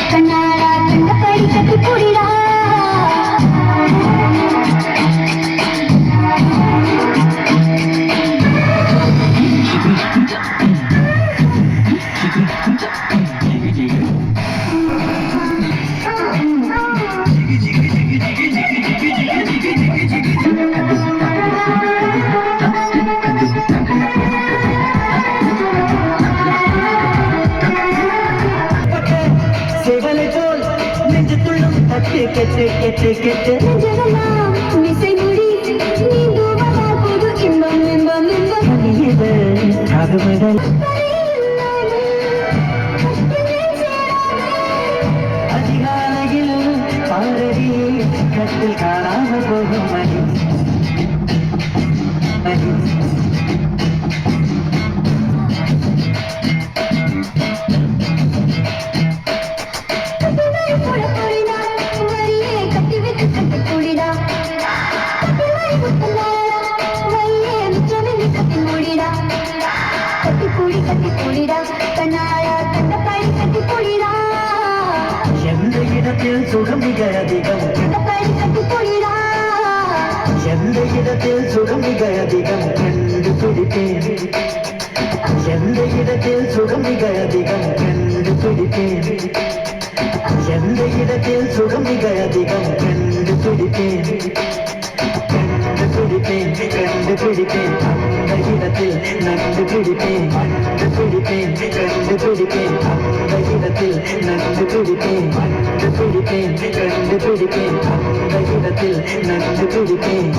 கண்ணாடா கண்டபடி கட்டி கூடிடா கெட்டு கெட்டு கெட்டு விசை முடி நீந்துவதா புது இன்பம் இன்பம் இன்பம் காதுமடல் அதிகாலையில் பாரதி கட்டில் காணாமல் போகும் மணி எந்த இடத்தில் சுகம் மிக அதிகம் எந்த இடத்தில் சுகம் மிக அதிகம் கண்டுபிடிப்பேன் எந்த இடத்தில் சுகம் மிக அதிகம் கண்டுபிடிப்பேன் எந்த இடத்தில் சுகம் மிக அதிகம் கண்டுபிடிப்பேன் கண்டுபிடிப்பேன் அந்த இடத்தில் நண்டுபிடிப்பேன் கண்டுபிடிப்பேன் அந்த இடத்தில் நண்டுபிடிப்பேன் கண்டுபிடிப்பேன் அந்த இடத்தில் நண்டுபிடிப்பேன்